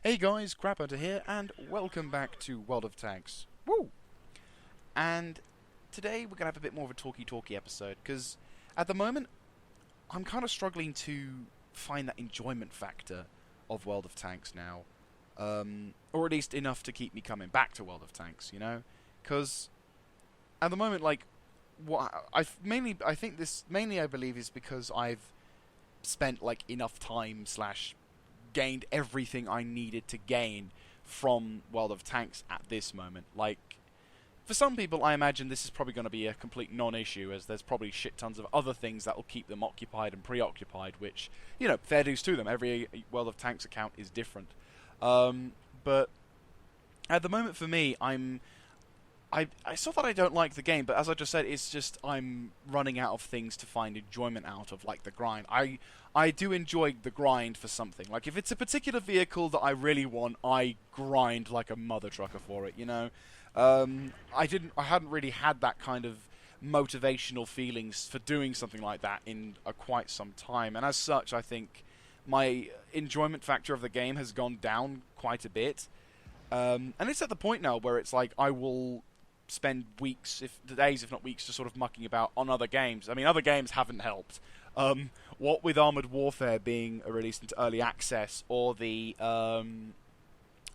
Hey guys, Crap Hunter here, and welcome back to World of Tanks. Woo! And today we're gonna have a bit more of a talky episode, because at the moment I'm kind of struggling to find that enjoyment factor of World of Tanks now, or at least enough to keep me coming back to World of Tanks, you know? Because at the moment, like, I think this mainly I believe is because I've spent like enough time slash gained everything I needed to gain from World of Tanks at this moment. Like, for some people, I imagine this is probably going to be a complete non-issue, as there's probably shit tons of other things that will keep them occupied and preoccupied, which, you know, fair dues to them. Every World of Tanks account is different. But at the moment, for me, it's not that I don't like the game, but as I just said, it's just I'm running out of things to find enjoyment out of, like the grind. I do enjoy the grind for something. Like, if it's a particular vehicle that I really want, I grind like a mother trucker for it, you know? I hadn't really had that kind of motivational feelings for doing something like that in quite some time, and as such, I think my enjoyment factor of the game has gone down quite a bit. And it's at the point now where it's like I will spend weeks, days, if not weeks, just sort of mucking about on other games. I mean, other games haven't helped. What with Armored Warfare being released into early access, or the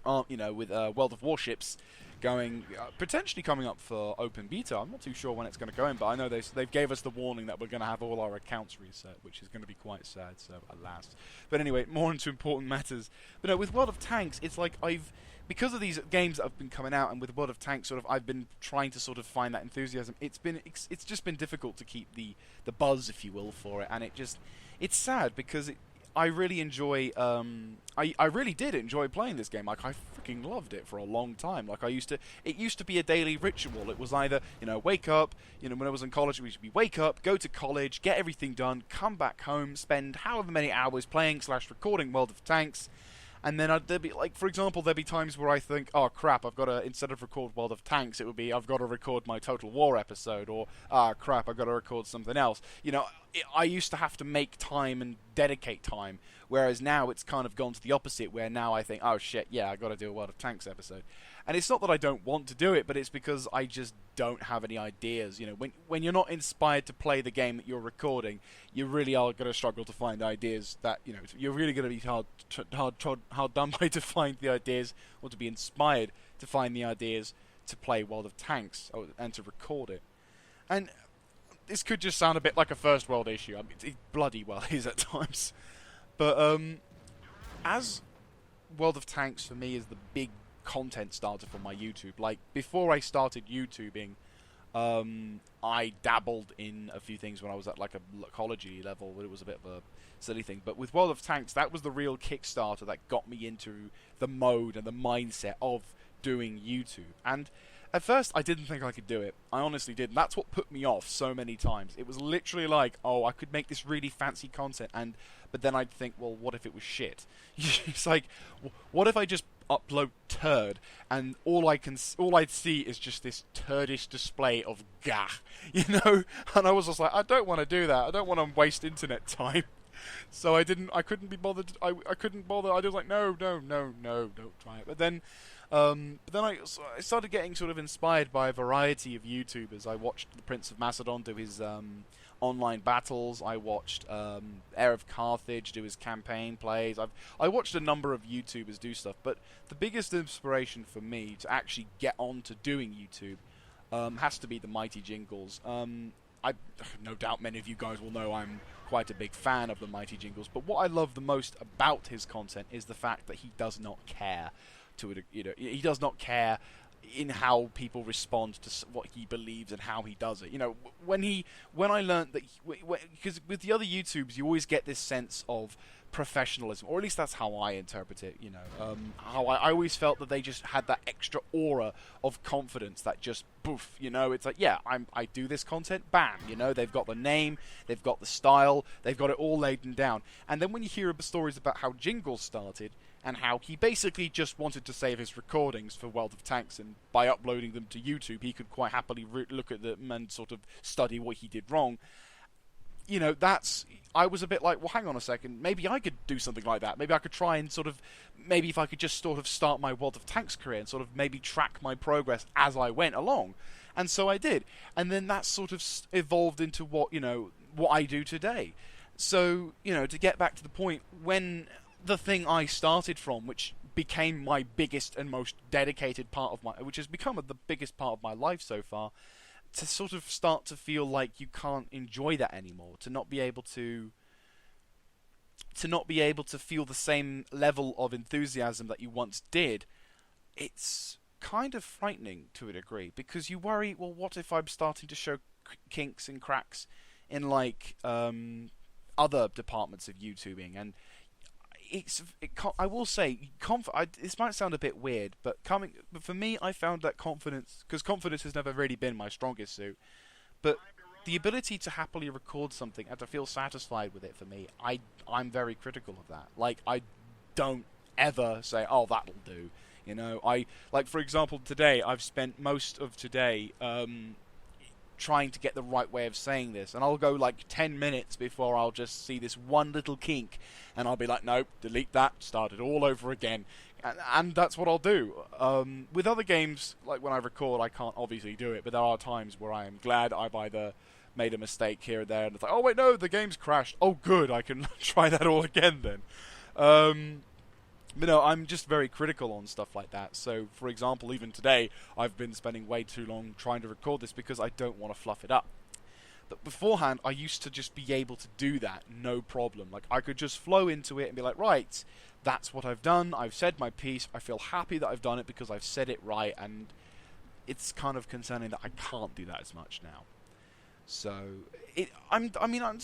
with World of Warships going potentially coming up for open beta. I'm not too sure when it's going to go in, but I know they've gave us the warning that we're going to have all our accounts reset, which is going to be quite sad. So alas. But anyway, more into important matters. But no, with World of Tanks, it's like because of these games that have been coming out, and with World of Tanks, sort of, I've been trying to sort of find that enthusiasm. It's just been difficult to keep the buzz, if you will, for it, and it's sad because I really enjoy. I really did enjoy playing this game. Like, I freaking loved it for a long time. Like, it used to be a daily ritual. It was either, wake up. When I was in college, we used to be wake up, go to college, get everything done, come back home, spend however many hours playing slash recording World of Tanks. And then there'd be, like, for example, there'd be times where I think, oh crap, I've got to, instead of record World of Tanks, it would be, I've got to record my Total War episode, or, crap, I've got to record something else. I used to have to make time and dedicate time, whereas now it's kind of gone to the opposite, where now I think, oh shit, yeah, I've got to do a World of Tanks episode. And it's not that I don't want to do it, but it's because I just don't have any ideas. When you're not inspired to play the game that you're recording, you really are going to struggle to find ideas that, you're really going to be hard done by to find the ideas, or to be inspired to find the ideas to play World of Tanks and to record it. And this could just sound a bit like a first world issue. I mean, it bloody well is at times. But as World of Tanks for me is the big content starter for my YouTube. Like, before I started YouTubing, I dabbled in a few things when I was at like a college level, but it was a bit of a silly thing. But with World of Tanks, that was the real Kickstarter that got me into the mode and the mindset of doing YouTube. And at first, I didn't think I could do it. I honestly didn't. That's what put me off so many times. It was literally like, oh, I could make this really fancy content, but then I'd think, well, what if it was shit? It's like, what if I just upload turd, and all I'd see is just this turdish display of gah, And I was just like, I don't want to do that. I don't want to waste internet time. So I couldn't be bothered. I couldn't bother. I was like, no, don't try it. But then I started getting sort of inspired by a variety of YouTubers. I watched the Prince of Macedon do his online battles. I watched Heir of Carthage do his campaign plays. I watched a number of YouTubers do stuff, but the biggest inspiration for me to actually get on to doing YouTube has to be the Mighty Jingles. I no doubt many of you guys will know I'm quite a big fan of the Mighty Jingles, but what I love the most about his content is the fact that he does not care he does not care in how people respond to what he believes and how he does it. When I learned that, because with the other YouTubes, you always get this sense of professionalism, or at least that's how I interpret it. How I always felt that they just had that extra aura of confidence that just boof. It's like, yeah, I do this content, bam. They've got the name, they've got the style, they've got it all laid down. And then when you hear stories about how Jingles started, and how he basically just wanted to save his recordings for World of Tanks, and by uploading them to YouTube, he could quite happily look at them and sort of study what he did wrong. you know, I was a bit like, well, hang on a second, maybe I could do something like that. Maybe I could try and sort of, maybe if I could just sort of start my World of Tanks career and sort of maybe track my progress as I went along. And so I did. And then that sort of evolved into what, you know, what I do today. So, you know, to get back to the point, when the thing I started from, which became my biggest and most dedicated part of my, which has become the biggest part of my life so far, to sort of start to feel like you can't enjoy that anymore, to not be able to feel the same level of enthusiasm that you once did, it's kind of frightening to a degree, because you worry, well, what if I'm starting to show kinks and cracks in like other departments of YouTubing? And I will say, this might sound a bit weird, but for me, I found that confidence, because confidence has never really been my strongest suit, but the ability to happily record something and to feel satisfied with it, for me, I'm very critical of that. Like, I don't ever say, oh, that'll do. You know, like, for example, today, I've spent most of today trying to get the right way of saying this, and I'll go like 10 minutes before I'll just see this one little kink, and I'll be like, nope, delete that, start it all over again, and that's what I'll do. With other games, like when I record, I can't obviously do it, but there are times where I am glad I've either made a mistake here or there, and it's like, oh wait, no, the game's crashed, oh good, I can try that all again then. But no, I'm just very critical on stuff like that. So, for example, even today, I've been spending way too long trying to record this because I don't want to fluff it up. But beforehand, I used to just be able to do that, no problem. Like, I could just flow into it and be like, right, that's what I've done, I've said my piece, I feel happy that I've done it because I've said it right, and it's kind of concerning that I can't do that as much now. So, it's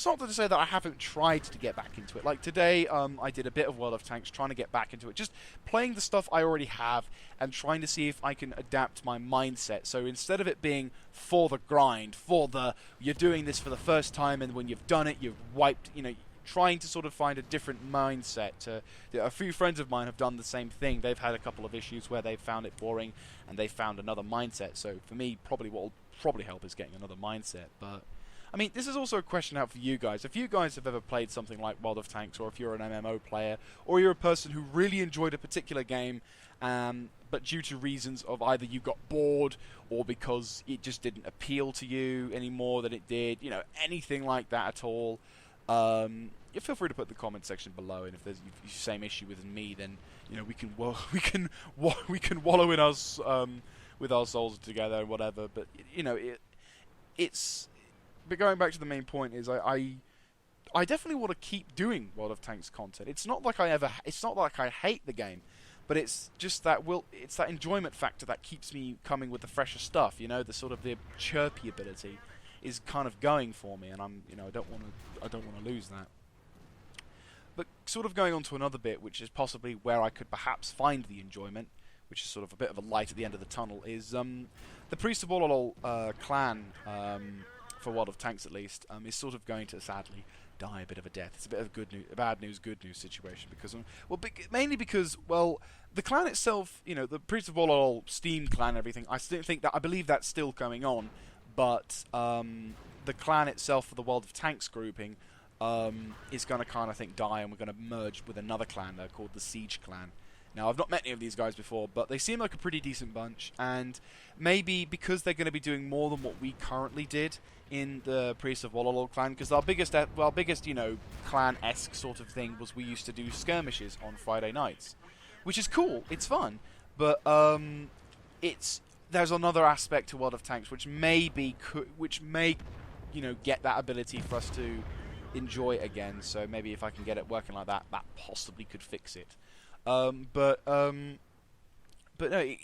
not to say that I haven't tried to get back into it. Like today, I did a bit of World of Tanks, trying to get back into it. Just playing the stuff I already have and trying to see if I can adapt my mindset. So instead of it being for the grind, you're doing this for the first time, and when you've done it, you've wiped, you know, trying to sort of find a different mindset. A few friends of mine have done the same thing. They've had a couple of issues where they've found it boring, and they found another mindset. So for me, probably what will probably help is getting another mindset. But I mean, this is also a question out for you guys. If you guys have ever played something like World of Tanks, or if you're an MMO player, or you're a person who really enjoyed a particular game, but due to reasons of either you got bored or because it just didn't appeal to you any more than it did, you know, anything like that at all, you feel free to put in the comment section below. And if there's the same issue with me, then you know we can wallow in us with our souls together and whatever. But you know it's. But going back to the main point is I definitely want to keep doing World of Tanks content. It's not like I hate the game, but it's just that it's that enjoyment factor that keeps me coming with the fresher stuff. You know, the sort of the chirpy ability is kind of going for me, and I don't want to lose that. But sort of going on to another bit, which is possibly where I could perhaps find the enjoyment, which is sort of a bit of a light at the end of the tunnel, is the Priest of Ololol clan. For World of Tanks at least, is sort of going to sadly die a bit of a death. It's a bit of a bad news, good news situation, because mainly because, well, the clan itself, you know, the Priest of Ololol Steam clan and everything, I believe that's still going on, but the clan itself for the World of Tanks grouping is going to kind of die, and we're going to merge with another clan called the Siege clan. Now, I've not met any of these guys before, but they seem like a pretty decent bunch, and maybe because they're going to be doing more than what we currently did in the Priest of Wololol clan, because our biggest, you know, clan-esque sort of thing was we used to do skirmishes on Friday nights, which is cool, it's fun, but there's another aspect to World of Tanks which may, you know, get that ability for us to enjoy again. So maybe if I can get it working like that, that possibly could fix it. But no,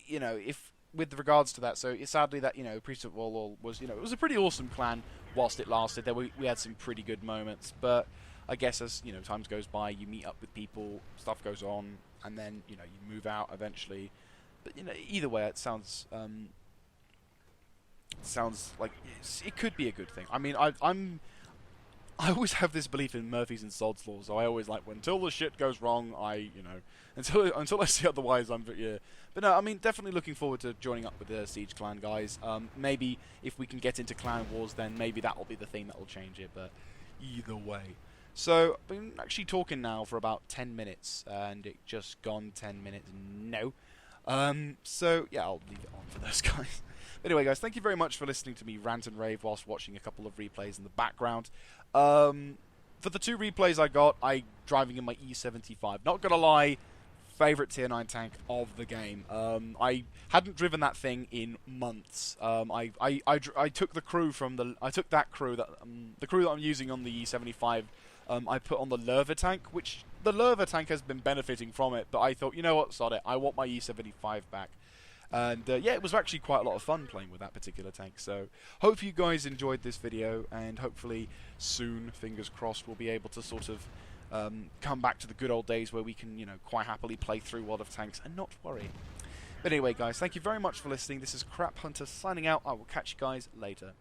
you know, if with regards to that, so sadly that, you know, Priest of Wololol was, you know, it was a pretty awesome clan whilst it lasted. We had some pretty good moments, but I guess as, you know, time goes by, you meet up with people, stuff goes on, and then, you know, you move out eventually. But, you know, either way, it sounds like it could be a good thing. I mean, I always have this belief in Murphy's and Sod's law, so I always like, until the shit goes wrong, until I see otherwise, yeah. But no, I mean, definitely looking forward to joining up with the Siege Clan guys. Maybe if we can get into Clan Wars, then maybe that will be the thing that will change it. But either way. So, I've been actually talking now for about 10 minutes, and it just gone 10 minutes. No. So, yeah, I'll leave it on for those guys. But anyway, guys, thank you very much for listening to me rant and rave whilst watching a couple of replays in the background. For the 2 replays I got, I driving in my E75. Not gonna lie, favorite tier 9 tank of the game. I hadn't driven that thing in months. I took the crew from the that crew that the crew that I'm using on the E75. I put on the Lerva tank, which the Lerva tank has been benefiting from it. But I thought, you know what, sod it. I want my E75 back. And yeah, it was actually quite a lot of fun playing with that particular tank. So hope you guys enjoyed this video, and hopefully soon, fingers crossed, we'll be able to sort of come back to the good old days where we can, you know, quite happily play through World of Tanks and not worry. But anyway, guys, thank you very much for listening. This is Crap Hunter signing out. I will catch you guys later.